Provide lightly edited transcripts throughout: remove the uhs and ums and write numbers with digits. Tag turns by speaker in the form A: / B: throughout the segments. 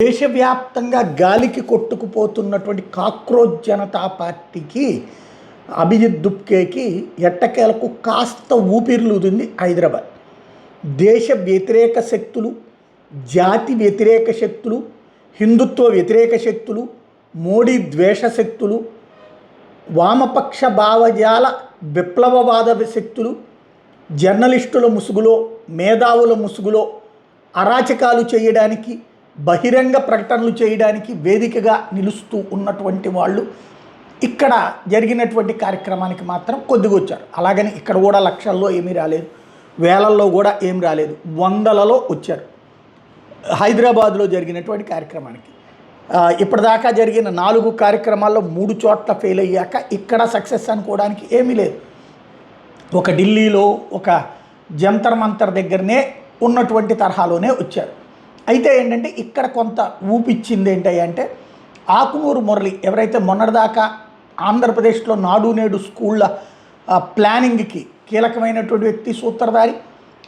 A: దేశవ్యాప్తంగా గాలికి కొట్టుకుపోతున్నటువంటి కాక్రోచ్ జనతా పార్టీకి అభిజిత్ దుప్కేకి ఎట్టకేలకు కాస్త ఊపిరిలుదింది హైదరాబాద్. దేశ వ్యతిరేక శక్తులు, జాతి వ్యతిరేక శక్తులు, హిందుత్వ వ్యతిరేక శక్తులు, మోడీ ద్వేష శక్తులు, వామపక్ష భావజాల విప్లవవాద శక్తులు జర్నలిస్టుల ముసుగులో, మేధావుల ముసుగులో అరాచకాలు చేయడానికి, బహిరంగ ప్రకటనలు చేయడానికి వేదికగా నిలుస్తూ ఉన్నటువంటి వాళ్ళు ఇక్కడ జరిగినటువంటి కార్యక్రమానికి మాత్రం కొద్దిగా వచ్చారు. అలాగని ఇక్కడ కూడా లక్షల్లో ఏమీ రాలేదు, వేలల్లో కూడా ఏం రాలేదు, వందలలో వచ్చారు. హైదరాబాద్లో జరిగినటువంటి కార్యక్రమానికి ఇప్పటిదాకా జరిగిన 4 కార్యక్రమాల్లో 3 చోట్ల ఫెయిల్ అయ్యాక ఇక్కడ సక్సెస్ అనుకోవడానికి ఏమీ లేదు. ఒక ఢిల్లీలో ఒక జంతర్ మంతర్ దగ్గరనే ఉన్నటువంటి తరహాలోనే వచ్చారు. అయితే ఏంటంటే ఇక్కడ కొంత ఊపిచ్చింది ఏంటంటే ఆకునూరు మురళి ఎవరైతే మొన్నటిదాకా ఆంధ్రప్రదేశ్లో నాడు నేడు స్కూళ్ళ ప్లానింగ్కి కీలకమైనటువంటి వ్యక్తి, సూత్రధారి,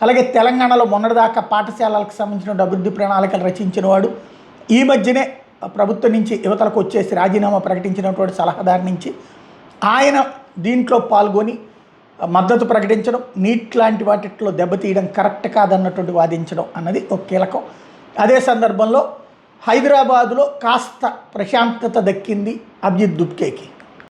A: అలాగే తెలంగాణలో మొన్నటిదాకా పాఠశాలలకు సంబంధించిన అభివృద్ధి ప్రణాళికలు రచించిన వాడు, ఈ మధ్యనే ప్రభుత్వం నుంచి యువతలకు వచ్చేసి రాజీనామా ప్రకటించినటువంటి సలహాదారు నుంచి ఆయన దీంట్లో పాల్గొని మద్దతు ప్రకటించడం, నీట్ లాంటి వాటిలో దెబ్బతీయడం కరెక్ట్ కాదన్నటువంటి వాదించడం అన్నది ఒక కీలకం. అదే సందర్భంలో హైదరాబాదులో కాస్త ప్రశాంతత దక్కింది అభిజిత్ దుప్కేకి.